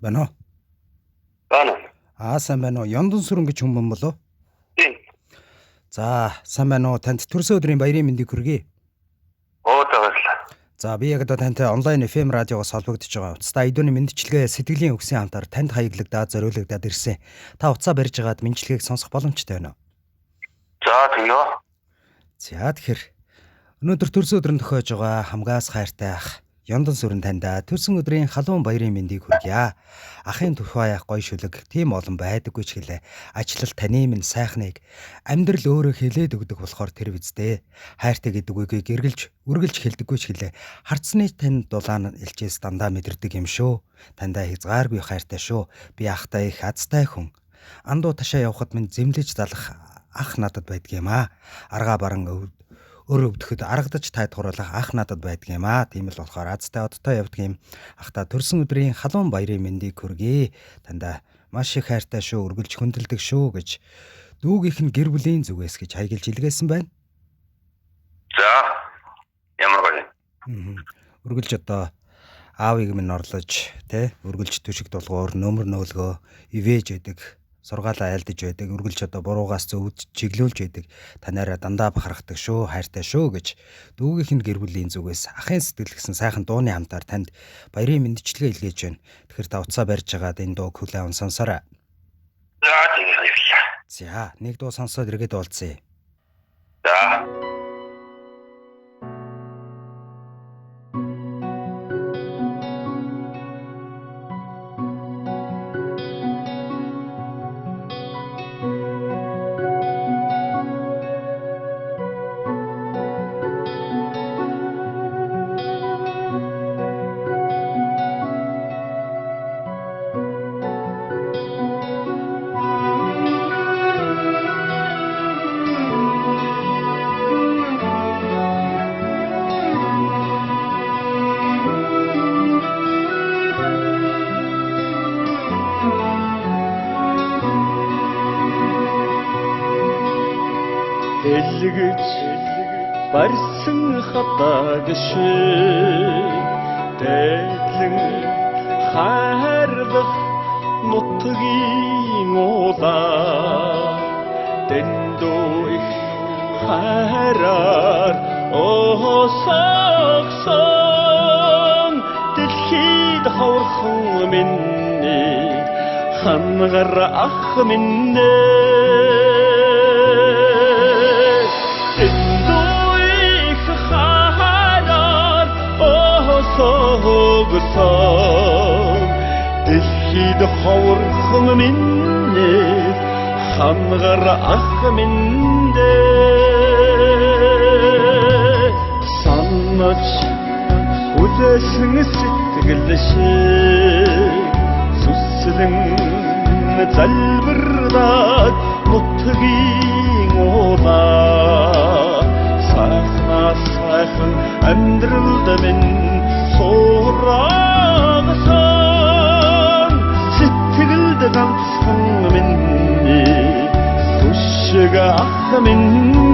Байна уу? Байна. Сайн байна уу? Ёндон сүрэн гэж хүн болов? Тийм. За, сайн байна уу? Танд төрсөн өдрийн баярын мэндийг хүргэе. Баярлалаа. За, би яг одоо тантай онлайн FM радиогоос холбогдож байгаа. Уцтай айдууны мэндчилгээ сэтгэлийн өгсөн хамтаар танд хаяглагдаад зориулагдаад ирсэн. Та уцаа барьж байгаад мэндчилгээг сонсох боломжтой байна уу? За, тэгнэ. За, тэгэхээр өнөөдөр төрсөн өдөр нь тохиож байгаа хамгаас хайртай ах Ёндон сүрэн таньда төрсөн өдрийн халуун баярын мэндийг хүргье. Ахын тухайх гоё шүлэг тийм олон байдаггүй ч гэлээ. Ажлал таны минь сайхныг амьдрал өөрөө хэлээд өгдөг болохоор тэр үздэй. Хайртай гэдэг үгийг үргэлж хэлдэггүй ч гэлээ. Харцны танд дулаан илчээс дандаа мэдэрдэг юм шүү. Тандаа хязгааргүй хайртай шүү. Би ахтай их азтай хүн. Андуу ташаа явхад минь зэмлэж залах ах надад байдгийм. Аргаа баран өөр өвдөхөд аргадаж тайлхруулах ах надад байдгийм. Тийм л болохоор азтай одтой явдгийм. Ахта төрсөн өдрийн халуун баярын мэндийг хүргэе. Тандаа маш их хайртай шүү, үргэлж хүндэлдэг шүү гэж дүүгийнх нь гэр бүлийн зүгээс гэж хайгилж илгээсэн байна. За. Ямар гоё. Үргэлж одоо аавыг минь орлож, үргэлж түшиг дулгуур, нөмөр нөөлгөө ивэж байдаг. Сургаалаа айлдаж байдаг, үргэлж одоо буруугаас зөвд чиглүүлж байдаг. Танаараа дандаа бахархдаг шүү, хайртай шүү гэж дүүгийнх нь гэр бүлийн зүгээс ахын сэтгэл гэсэн сайхан дууны хамтаар танд баярын мэндчилгээ илгээж байна. Тэгэхээр та уцаа барьж байгаад энэ дууг хүлээн сонсоорой. За, тэгнэ баярлалаа. За, нэг дуу сонсоод эргээд уулзъя. За. Элгэж барьсан хатаг шиг дэглэн хайрлах нутгийн улаа дэндүү их хайраар осогсон дэлхийд хаврхан миний хангар ах минь дэлхийд хаврхан миний хангар ах минь санаж хүлээсэн сэтгэл шиг сүслэн залбираад нутгийн улаа сайхан амьдралд минь сурагсан сэтгэлд ганцхан миний түшиг ах минь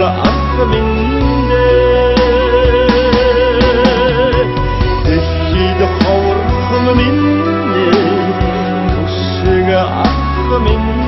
ах минь дэлхийд ховорхон минь төшиг ах минь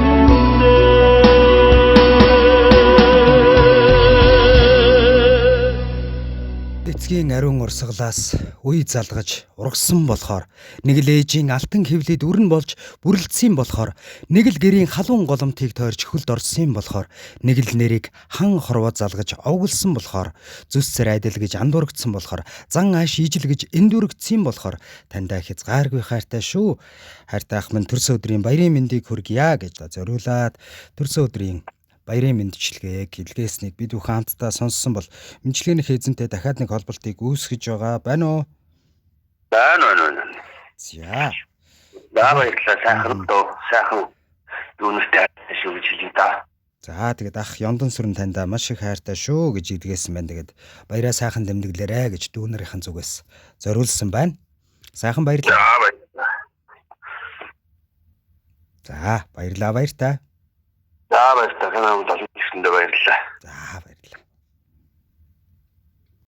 Эцгийн ариун урсгалаас үе залгаж ургасан болохоор нэг л ээжийн алтан хэвлэд өрн болж бүрлдсэн болохоор нэг л гэрийн халуун голомтыг тойрч хөлд орсон болохоор нэг л нэрийг хан хорвоо залгаж овголсон болохоор зүсцэр айдал гэж андуургдсан болохоор зан ааш ижил гэж эндүргдсэн болохоор таньда хязгааргүй хайртай шүү. Хайртай ах минь төрсөн өдрийн баярын мэндийг хүргье гэж зориулаад төрсөн өдрийн баярын мэндчилгээг хэлгээснийг бид бүхэн хамтдаа сонссон бол мэндчилгээний эзэнтэй дахиад нэг холболтыг үүсгэж байгаа байна уу? Байна. За. Баярлалаа. Сайхан дөө. Сайхан юунастай шүү гэж хэлээ да. За тэгээд ах Ёндон сүрэн таньда маш их хайртай шүү гэж идгээсэн байна. Тэгээд баяраа сайхан дэмдэглээрэ гэж дүүнэрийнхэн зүгээс зориулсан байна. Сайхан баярлалаа. Баярлалаа. За баярлалаа баяртай. За баярлалаа. Канаа удаа хийсэндээ баярлалаа. За